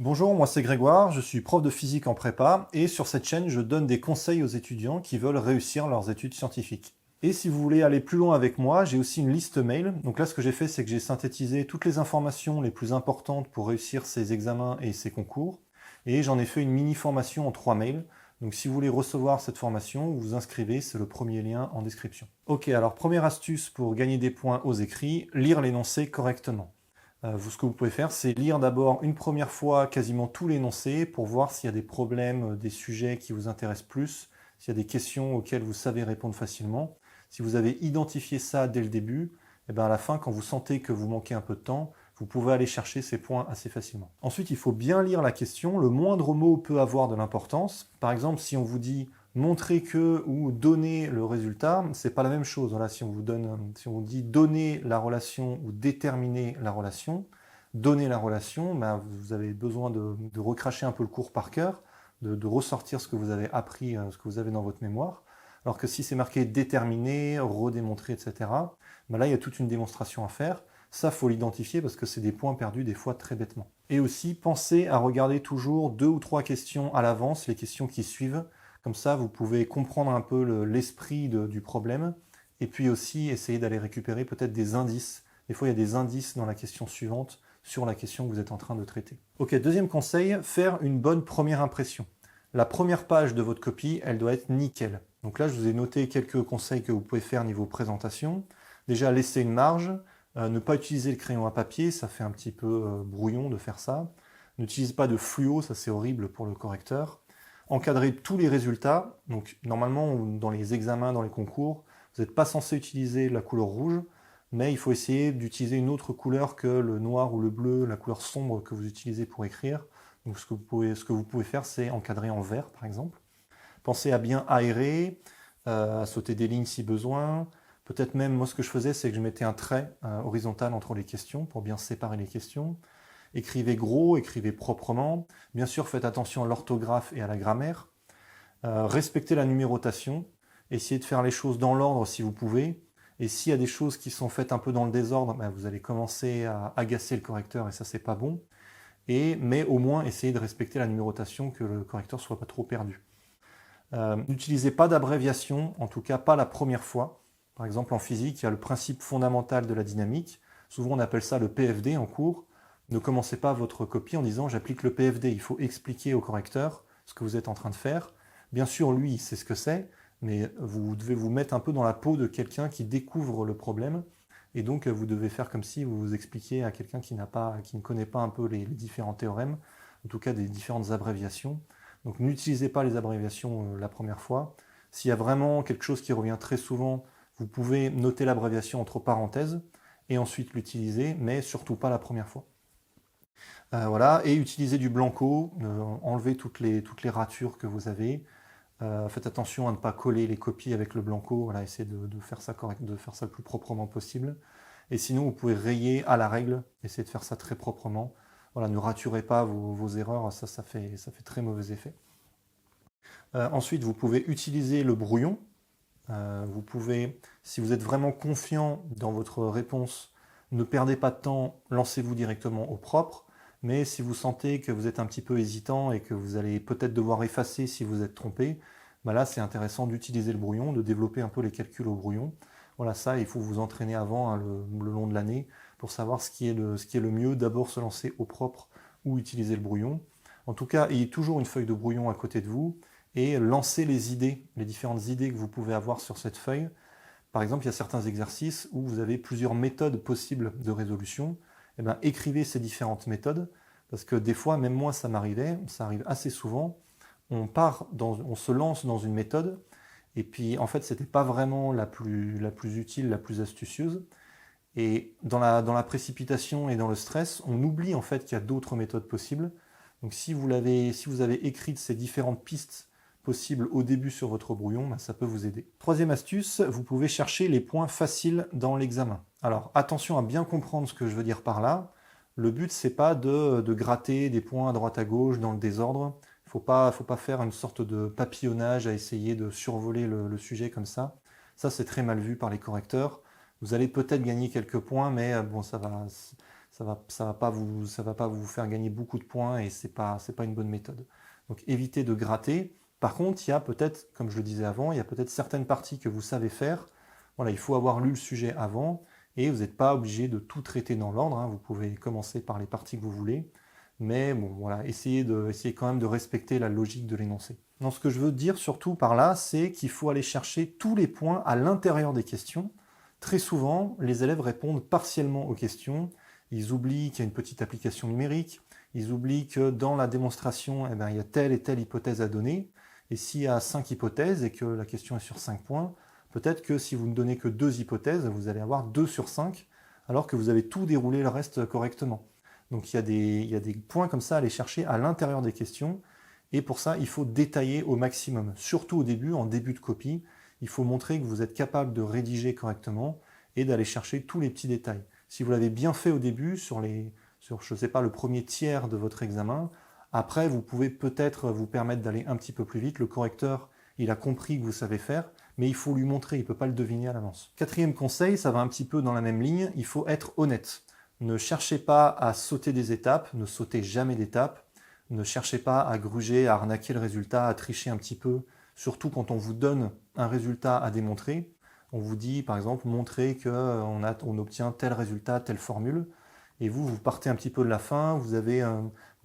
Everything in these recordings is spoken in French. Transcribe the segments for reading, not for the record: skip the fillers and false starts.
Bonjour, moi c'est Grégoire, je suis prof de physique en prépa et sur cette chaîne je donne des conseils aux étudiants qui veulent réussir leurs études scientifiques. Et si vous voulez aller plus loin avec moi, j'ai aussi une liste mail. Donc là ce que j'ai fait c'est que j'ai synthétisé toutes les informations les plus importantes pour réussir ces examens et ces concours. Et j'en ai fait une mini formation en 3 mails. Donc si vous voulez recevoir cette formation, vous vous inscrivez, c'est le premier lien en description. Ok, alors première astuce pour gagner des points aux écrits, lire l'énoncé correctement. Ce que vous pouvez faire, c'est lire d'abord une première fois quasiment tout l'énoncé pour voir s'il y a des problèmes, des sujets qui vous intéressent plus, s'il y a des questions auxquelles vous savez répondre facilement. Si vous avez identifié ça dès le début, et bien à la fin, quand vous sentez que vous manquez un peu de temps, vous pouvez aller chercher ces points assez facilement. Ensuite, il faut bien lire la question. Le moindre mot peut avoir de l'importance. Par exemple, si on vous dit montrer que ou donner le résultat, c'est pas la même chose. Voilà, si on vous dit donner la relation ou déterminer la relation, donner la relation, ben, vous avez besoin de recracher un peu le cours par cœur, de ressortir ce que vous avez appris, ce que vous avez dans votre mémoire. Alors que si c'est marqué déterminer, redémontrer, etc., ben là il y a toute une démonstration à faire. Ça, faut l'identifier parce que c'est des points perdus des fois très bêtement. Et aussi, pensez à regarder toujours 2 ou 3 questions à l'avance, les questions qui suivent. Comme ça, vous pouvez comprendre un peu l'esprit du problème et puis aussi essayer d'aller récupérer peut-être des indices. Des fois, il y a des indices dans la question suivante sur la question que vous êtes en train de traiter. Ok, deuxième conseil, faire une bonne première impression. La première page de votre copie, elle doit être nickel. Donc là, je vous ai noté quelques conseils que vous pouvez faire niveau présentation. Déjà, laisser une marge, ne pas utiliser le crayon à papier, ça fait un petit peu brouillon de faire ça. N'utilisez pas de fluo, ça c'est horrible pour le correcteur. Encadrer tous les résultats. Donc normalement, dans les examens, dans les concours, vous n'êtes pas censé utiliser la couleur rouge, mais il faut essayer d'utiliser une autre couleur que le noir ou le bleu, la couleur sombre que vous utilisez pour écrire. Donc ce que vous pouvez faire, c'est encadrer en vert, par exemple. Pensez à bien aérer, à sauter des lignes si besoin. Peut-être même, moi ce que je faisais, c'est que je mettais un trait horizontal entre les questions pour bien séparer les questions. Écrivez gros, écrivez proprement. Bien sûr, faites attention à l'orthographe et à la grammaire. Respectez la numérotation. Essayez de faire les choses dans l'ordre si vous pouvez. Et s'il y a des choses qui sont faites un peu dans le désordre, ben, vous allez commencer à agacer le correcteur et ça, c'est pas bon. Mais au moins, essayez de respecter la numérotation, que le correcteur soit pas trop perdu. N'utilisez pas d'abréviation, en tout cas pas la première fois. Par exemple, en physique, il y a le principe fondamental de la dynamique. Souvent, on appelle ça le PFD en cours. Ne commencez pas votre copie en disant j'applique le PFD. Il faut expliquer au correcteur ce que vous êtes en train de faire. Bien sûr, lui, il sait ce que c'est, mais vous devez vous mettre un peu dans la peau de quelqu'un qui découvre le problème. Et donc, vous devez faire comme si vous vous expliquiez à quelqu'un qui ne connaît pas un peu les différents théorèmes, en tout cas des différentes abréviations. Donc n'utilisez pas les abréviations la première fois. S'il y a vraiment quelque chose qui revient très souvent, vous pouvez noter l'abréviation entre parenthèses et ensuite l'utiliser, mais surtout pas la première fois. Voilà, et utilisez du blanco, enlevez toutes les ratures que vous avez. Faites attention à ne pas coller les copies avec le blanco, voilà, essayez de faire ça correct, de faire ça le plus proprement possible. Et sinon, vous pouvez rayer à la règle, essayez de faire ça très proprement. Voilà, ne raturez pas vos erreurs, ça fait très mauvais effet. Ensuite, vous pouvez utiliser le brouillon. Vous pouvez, si vous êtes vraiment confiant dans votre réponse, ne perdez pas de temps, lancez-vous directement au propre. Mais si vous sentez que vous êtes un petit peu hésitant et que vous allez peut-être devoir effacer si vous êtes trompé, bah là c'est intéressant d'utiliser le brouillon, de développer un peu les calculs au brouillon. Voilà, ça, il faut vous entraîner avant, hein, le long de l'année, pour savoir ce qui est le mieux. D'abord se lancer au propre ou utiliser le brouillon. En tout cas, ayez toujours une feuille de brouillon à côté de vous et lancez les idées, les différentes idées que vous pouvez avoir sur cette feuille. Par exemple, il y a certains exercices où vous avez plusieurs méthodes possibles de résolution. Eh bien, écrivez ces différentes méthodes, parce que des fois, même moi, ça m'arrivait, ça arrive assez souvent, on se lance dans une méthode, et puis en fait, c'était pas vraiment la plus utile, la plus astucieuse. Et dans la précipitation et dans le stress, on oublie en fait qu'il y a d'autres méthodes possibles. Donc si vous avez écrit ces différentes pistes possibles au début sur votre brouillon, ben, ça peut vous aider. Troisième astuce, vous pouvez chercher les points faciles dans l'examen. Alors attention à bien comprendre ce que je veux dire par là. Le but, c'est pas de gratter des points à droite à gauche dans le désordre. Faut pas faire une sorte de papillonnage à essayer de survoler le sujet comme ça. Ça, c'est très mal vu par les correcteurs. Vous allez peut-être gagner quelques points, mais bon, ça ça va pas vous faire gagner beaucoup de points et c'est pas une bonne méthode. Donc évitez de gratter. Par contre, il y a peut-être, comme je le disais avant, il y a peut-être certaines parties que vous savez faire. Voilà, il faut avoir lu le sujet avant et vous n'êtes pas obligé de tout traiter dans l'ordre, hein. Vous pouvez commencer par les parties que vous voulez. Mais bon, voilà, essayez quand même de respecter la logique de l'énoncé. Donc, ce que je veux dire surtout par là, c'est qu'il faut aller chercher tous les points à l'intérieur des questions. Très souvent, les élèves répondent partiellement aux questions. Ils oublient qu'il y a une petite application numérique. Ils oublient que dans la démonstration, eh ben, il y a telle et telle hypothèse à donner. Et s'il y a 5 hypothèses et que la question est sur 5 points, peut-être que si vous ne donnez que 2 hypothèses, vous allez avoir 2 sur 5, alors que vous avez tout déroulé le reste correctement. Donc il y a des points comme ça à aller chercher à l'intérieur des questions. Et pour ça, il faut détailler au maximum. Surtout au début, en début de copie, il faut montrer que vous êtes capable de rédiger correctement et d'aller chercher tous les petits détails. Si vous l'avez bien fait au début, sur je sais pas, le premier tiers de votre examen, après, vous pouvez peut-être vous permettre d'aller un petit peu plus vite. Le correcteur, il a compris que vous savez faire, mais il faut lui montrer, il ne peut pas le deviner à l'avance. Quatrième conseil, ça va un petit peu dans la même ligne, il faut être honnête. Ne cherchez pas à sauter des étapes, ne sautez jamais d'étapes. Ne cherchez pas à gruger, à arnaquer le résultat, à tricher un petit peu, surtout quand on vous donne un résultat à démontrer. On vous dit, par exemple, montrez qu'on obtient tel résultat, telle formule, et vous partez un petit peu de la fin, vous avez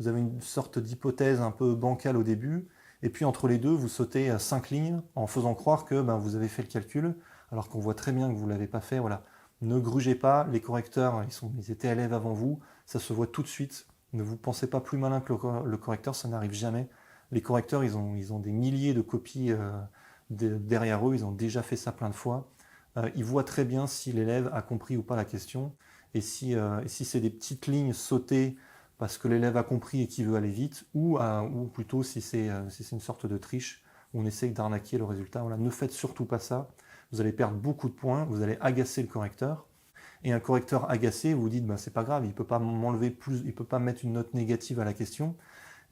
une sorte d'hypothèse un peu bancale au début, et puis entre les deux, vous sautez 5 lignes en faisant croire que vous avez fait le calcul, alors qu'on voit très bien que vous ne l'avez pas fait. Voilà. Ne grugez pas, les correcteurs, ils étaient élèves avant vous, ça se voit tout de suite. Ne vous pensez pas plus malin que le correcteur, ça n'arrive jamais. Les correcteurs, ils ont des milliers de copies derrière eux, ils ont déjà fait ça plein de fois. Ils voient très bien si l'élève a compris ou pas la question. Et si c'est des petites lignes sautées parce que l'élève a compris et qu'il veut aller vite, ou plutôt si c'est une sorte de triche où on essaye d'arnaquer le résultat. Voilà, ne faites surtout pas ça. Vous allez perdre beaucoup de points, vous allez agacer le correcteur. Et un correcteur agacé, vous dites, c'est pas grave, il ne peut pas m'enlever plus, il ne peut pas mettre une note négative à la question.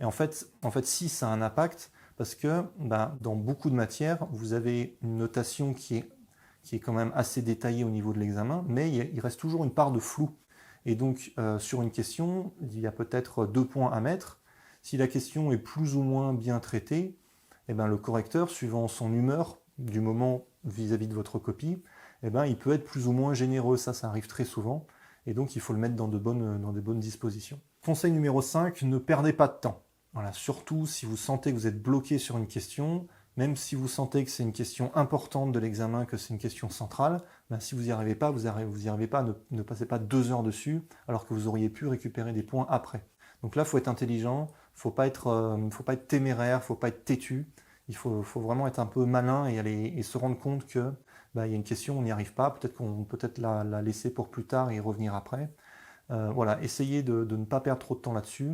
Et en fait si, ça a un impact, parce que dans beaucoup de matières, vous avez une notation qui est quand même assez détaillée au niveau de l'examen, mais il reste toujours une part de flou. Et donc, sur une question, il y a peut-être 2 points à mettre. Si la question est plus ou moins bien traitée, le correcteur, suivant son humeur du moment vis-à-vis de votre copie, il peut être plus ou moins généreux. Ça arrive très souvent. Et donc, il faut le mettre dans de bonnes dispositions. Conseil numéro 5, ne perdez pas de temps. Voilà, surtout si vous sentez que vous êtes bloqué sur une question, même si vous sentez que c'est une question importante de l'examen, que c'est une question centrale, si vous n'y arrivez pas, ne passez pas 2 heures dessus, alors que vous auriez pu récupérer des points après. Donc là, il faut être intelligent, il ne faut pas être téméraire, il ne faut pas être têtu, il faut vraiment être un peu malin et se rendre compte que il y a une question, on n'y arrive pas, peut-être qu'on peut la laisser pour plus tard et y revenir après. Voilà, essayez de ne pas perdre trop de temps là-dessus.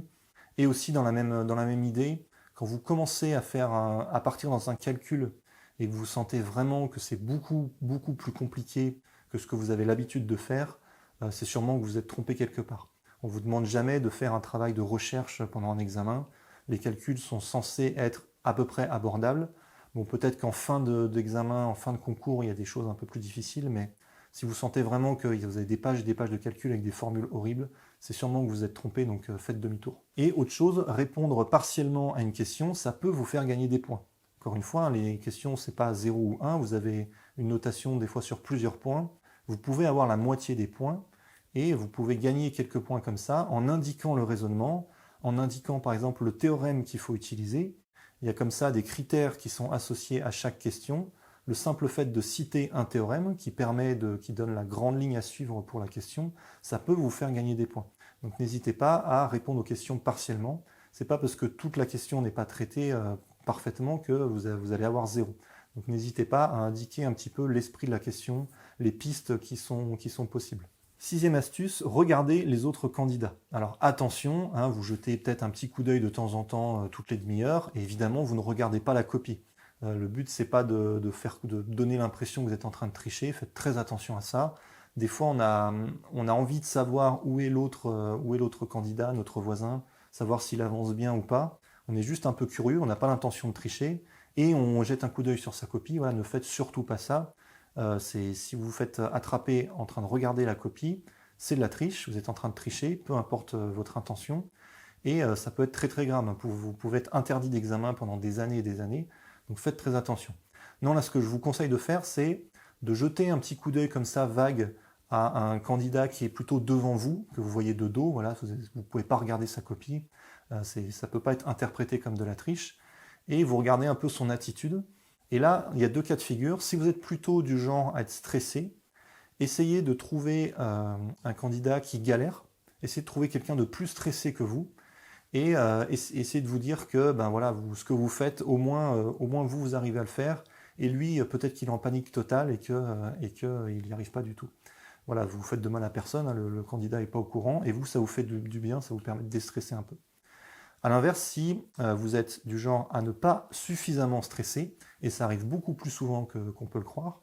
Et aussi dans la même idée, quand vous commencez à partir dans un calcul et que vous sentez vraiment que c'est beaucoup, beaucoup plus compliqué que ce que vous avez l'habitude de faire, c'est sûrement que vous êtes trompé quelque part. On ne vous demande jamais de faire un travail de recherche pendant un examen. Les calculs sont censés être à peu près abordables. Bon, peut-être qu'en fin d'examen, en fin de concours, il y a des choses un peu plus difficiles, mais si vous sentez vraiment que vous avez des pages et des pages de calcul avec des formules horribles, c'est sûrement que vous êtes trompé, donc faites demi-tour. Et autre chose, répondre partiellement à une question, ça peut vous faire gagner des points. Encore une fois, les questions, c'est pas 0 ou 1, vous avez une notation des fois sur plusieurs points. Vous pouvez avoir la moitié des points, et vous pouvez gagner quelques points comme ça en indiquant le raisonnement, en indiquant par exemple le théorème qu'il faut utiliser. Il y a comme ça des critères qui sont associés à chaque question. Le simple fait de citer un théorème qui donne la grande ligne à suivre pour la question, ça peut vous faire gagner des points. Donc n'hésitez pas à répondre aux questions partiellement. C'est pas parce que toute la question n'est pas traitée parfaitement que vous allez avoir 0. Donc n'hésitez pas à indiquer un petit peu l'esprit de la question, les pistes qui sont possibles. 6e astuce, regardez les autres candidats. Alors attention, vous jetez peut-être un petit coup d'œil de temps en temps toutes les demi-heures, et évidemment vous ne regardez pas la copie. Le but, c'est pas de donner l'impression que vous êtes en train de tricher, faites très attention à ça. Des fois, on a envie de savoir où est l'autre candidat, notre voisin, savoir s'il avance bien ou pas. On est juste un peu curieux, on n'a pas l'intention de tricher, et on jette un coup d'œil sur sa copie. Voilà, ne faites surtout pas ça. Si vous vous faites attraper en train de regarder la copie, c'est de la triche, vous êtes en train de tricher, peu importe votre intention, et ça peut être très très grave. Vous pouvez être interdit d'examen pendant des années et des années, donc faites très attention. Non, là, ce que je vous conseille de faire, c'est de jeter un petit coup d'œil comme ça, vague, à un candidat qui est plutôt devant vous, que vous voyez de dos, voilà, vous ne pouvez pas regarder sa copie, ça ne peut pas être interprété comme de la triche, et vous regardez un peu son attitude. Et là, il y a deux cas de figure. Si vous êtes plutôt du genre à être stressé, essayez de trouver un candidat qui galère, essayez de trouver quelqu'un de plus stressé que vous, et essayez de vous dire que ben voilà, ce que vous faites, au moins vous arrivez à le faire, et lui, peut-être qu'il est en panique totale et qu'il n'y arrive pas du tout. Voilà, vous faites de mal à personne, hein, le candidat n'est pas au courant, et vous, ça vous fait du bien, ça vous permet de déstresser un peu. A l'inverse, si vous êtes du genre à ne pas suffisamment stresser, et ça arrive beaucoup plus souvent qu'on peut le croire,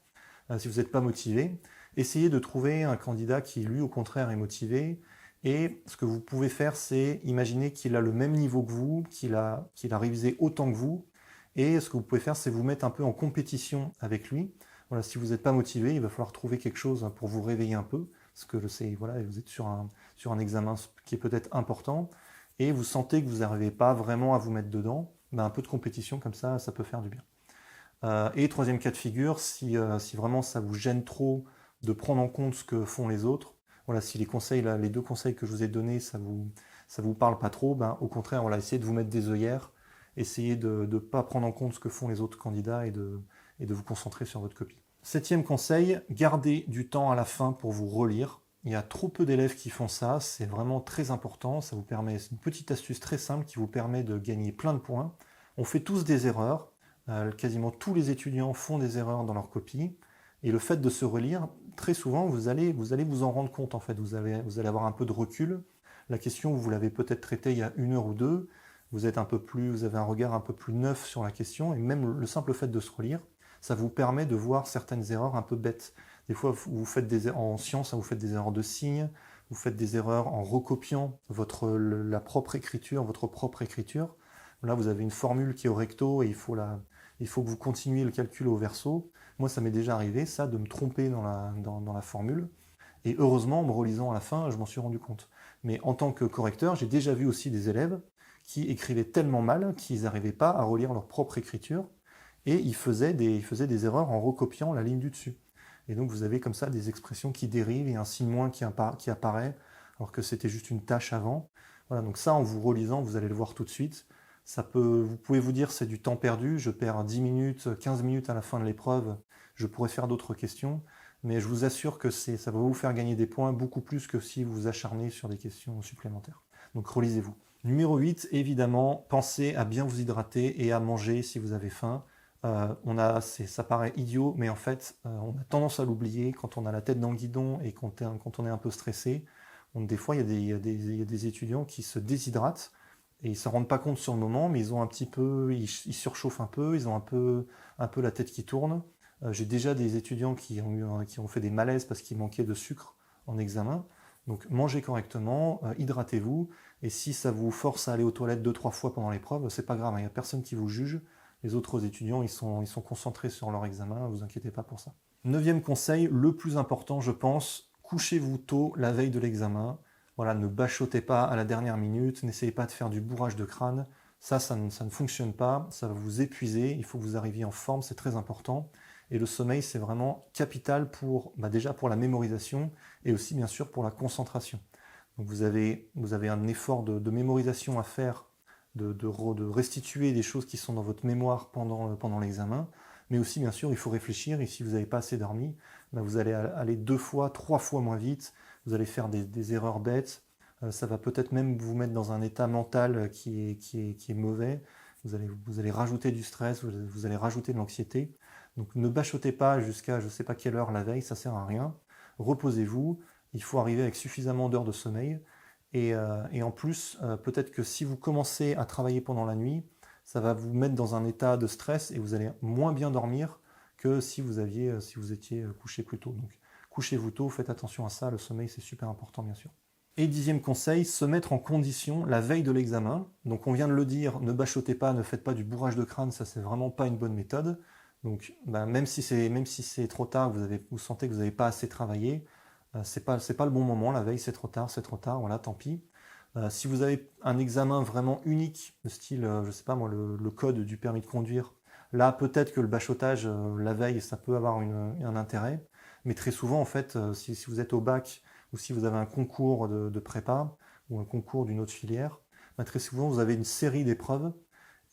si vous n'êtes pas motivé, essayez de trouver un candidat qui, lui, au contraire, est motivé, et ce que vous pouvez faire, c'est imaginer qu'il a le même niveau que vous, qu'il a révisé autant que vous, et ce que vous pouvez faire, c'est vous mettre un peu en compétition avec lui. Voilà, si vous n'êtes pas motivé, il va falloir trouver quelque chose pour vous réveiller un peu, parce que voilà, vous êtes sur un examen qui est peut-être important, et vous sentez que vous n'arrivez pas vraiment à vous mettre dedans, ben un peu de compétition comme ça peut faire du bien. Et troisième cas de figure, si vraiment ça vous gêne trop de prendre en compte ce que font les autres, voilà, si les deux conseils que je vous ai donnés, ça vous parle pas trop, ben au contraire, voilà, essayez de vous mettre des œillères, essayez de ne pas prendre en compte ce que font les autres candidats et de vous concentrer sur votre copie. Septième conseil, gardez du temps à la fin pour vous relire. Il y a trop peu d'élèves qui font ça, c'est vraiment très important, c'est une petite astuce très simple qui vous permet de gagner plein de points. On fait tous des erreurs, quasiment tous les étudiants font des erreurs dans leur copie, et le fait de se relire, très souvent, vous allez vous en rendre compte en fait, vous allez avoir un peu de recul. La question, vous l'avez peut-être traitée il y a 1 heure ou 2, vous avez un regard un peu plus neuf sur la question, et même le simple fait de se relire, ça vous permet de voir certaines erreurs un peu bêtes. Des fois, en sciences, vous faites des erreurs de signes, vous faites des erreurs en recopiant votre propre écriture. Là, vous avez une formule qui est au recto et il faut que vous continuiez le calcul au verso. Moi, ça m'est déjà arrivé, ça, de me tromper dans la formule. Et heureusement, en me relisant à la fin, je m'en suis rendu compte. Mais en tant que correcteur, j'ai déjà vu aussi des élèves qui écrivaient tellement mal qu'ils n'arrivaient pas à relire leur propre écriture et ils faisaient des erreurs en recopiant la ligne du dessus. Et donc vous avez comme ça des expressions qui dérivent et un signe moins qui apparaît alors que c'était juste une tâche avant. Voilà, donc ça, en vous relisant, vous allez le voir tout de suite. Vous pouvez vous dire c'est du temps perdu, je perds 10 minutes, 15 minutes à la fin de l'épreuve, je pourrais faire d'autres questions, mais je vous assure que ça va vous faire gagner des points beaucoup plus que si vous vous acharnez sur des questions supplémentaires. Donc relisez-vous. Numéro 8, évidemment, pensez à bien vous hydrater et à manger si vous avez faim. Ça paraît idiot, mais en fait, on a tendance à l'oublier quand on a la tête dans le guidon et quand on est un peu stressé. Des fois, il y a des étudiants qui se déshydratent et ils ne se rendent pas compte sur le moment, mais ils surchauffent un peu, ils ont un peu la tête qui tourne. J'ai déjà des étudiants qui ont fait des malaises parce qu'il manquait de sucre en examen. Donc mangez correctement, hydratez-vous, et si ça vous force à aller aux toilettes 2-3 fois pendant l'épreuve, c'est pas grave, il n'y a personne qui vous juge. Les autres étudiants, ils sont concentrés sur leur examen, ne vous inquiétez pas pour ça. 9e conseil, le plus important, je pense, couchez-vous tôt la veille de l'examen. Voilà, ne bachotez pas à la dernière minute, n'essayez pas de faire du bourrage de crâne. Ça ne fonctionne pas, ça va vous épuiser, il faut que vous arriviez en forme, c'est très important. Et le sommeil, c'est vraiment capital déjà pour la mémorisation et aussi bien sûr pour la concentration. Donc vous avez un effort de mémorisation à faire, de restituer des choses qui sont dans votre mémoire pendant l'examen, mais aussi bien sûr il faut réfléchir, et si vous n'avez pas assez dormi, vous allez aller 2 fois, 3 fois moins vite, vous allez faire des erreurs bêtes, ça va peut-être même vous mettre dans un état mental qui est mauvais, vous allez rajouter du stress, vous allez rajouter de l'anxiété. Donc ne bachotez pas jusqu'à je ne sais pas quelle heure la veille, ça ne sert à rien. Reposez-vous, il faut arriver avec suffisamment d'heures de sommeil. Et en plus, peut-être que si vous commencez à travailler pendant la nuit, ça va vous mettre dans un état de stress et vous allez moins bien dormir que si vous étiez couché plus tôt. Donc couchez-vous tôt, faites attention à ça, le sommeil c'est super important bien sûr. Et 10e conseil, se mettre en condition la veille de l'examen. Donc on vient de le dire, ne bachotez pas, ne faites pas du bourrage de crâne, ça c'est vraiment pas une bonne méthode. Donc même si c'est trop tard, vous sentez que vous n'avez pas assez travaillé, c'est pas le bon moment, la veille c'est trop tard, voilà, tant pis. Si vous avez un examen vraiment unique, de style, je sais pas moi, le code du permis de conduire, là peut-être que le bachotage la veille, ça peut avoir un intérêt, mais très souvent en fait, si vous êtes au bac ou si vous avez un concours de prépa ou un concours d'une autre filière, bah, très souvent vous avez une série d'épreuves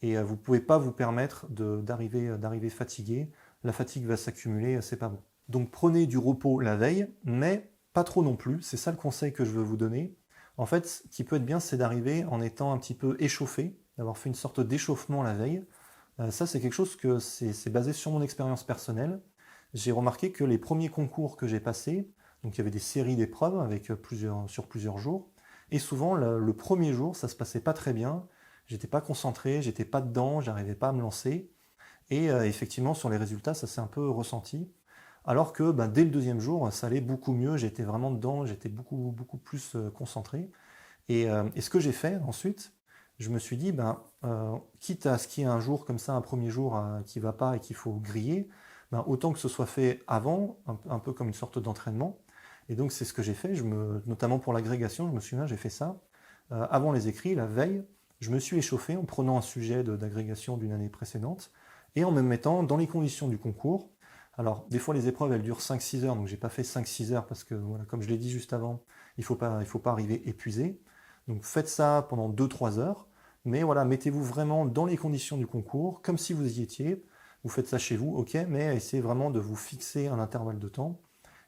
et vous ne pouvez pas vous permettre d'arriver fatigué. La fatigue va s'accumuler, c'est pas bon. Donc prenez du repos la veille, mais pas trop non plus, c'est ça le conseil que je veux vous donner. En fait, ce qui peut être bien, c'est d'arriver en étant un petit peu échauffé, d'avoir fait une sorte d'échauffement la veille. Ça, c'est quelque chose que c'est basé sur mon expérience personnelle. J'ai remarqué que les premiers concours que j'ai passés, donc il y avait des séries d'épreuves avec sur plusieurs jours, et souvent le premier jour, ça se passait pas très bien. J'étais pas concentré, j'étais pas dedans, j'arrivais pas à me lancer. Et effectivement, sur les résultats, ça s'est un peu ressenti. Alors que ben, dès le deuxième jour, ça allait beaucoup mieux, j'étais vraiment dedans, j'étais beaucoup plus concentré. Et ce que j'ai fait ensuite, je me suis dit, ben, quitte à ce qu'il y ait un jour comme ça, un premier jour qui va pas et qu'il faut griller, ben, autant que ce soit fait avant, un peu comme une sorte d'entraînement. Et donc c'est ce que j'ai fait, notamment pour l'agrégation, je me souviens, j'ai fait ça. Avant les écrits, la veille, je me suis échauffé en prenant un sujet d'agrégation d'une année précédente et en me mettant dans les conditions du concours. Alors, des fois, les épreuves, elles durent 5-6 heures, donc j'ai pas fait 5-6 heures parce que, voilà, comme je l'ai dit juste avant, il faut pas arriver épuisé. Donc faites ça pendant 2-3 heures, mais voilà, mettez-vous vraiment dans les conditions du concours, comme si vous y étiez. Vous faites ça chez vous, ok, mais essayez vraiment de vous fixer un intervalle de temps.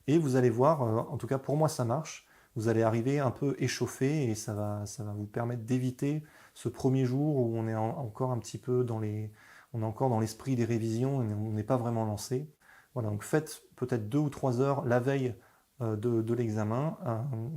Et vous allez voir, en tout cas pour moi ça marche, vous allez arriver un peu échauffé et ça va vous permettre d'éviter ce premier jour où on est encore un petit peu on est encore dans l'esprit des révisions et on n'est pas vraiment lancé. Voilà, donc faites peut-être 2 ou 3 heures la veille de l'examen,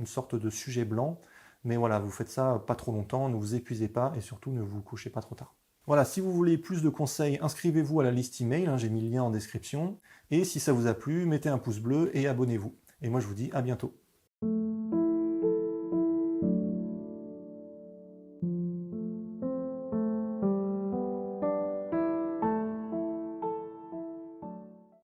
une sorte de sujet blanc, mais voilà, vous faites ça pas trop longtemps, ne vous épuisez pas et surtout ne vous couchez pas trop tard. Voilà, si vous voulez plus de conseils, inscrivez-vous à la liste email, hein, j'ai mis le lien en description. Et si ça vous a plu, mettez un pouce bleu et abonnez-vous. Et moi je vous dis à bientôt.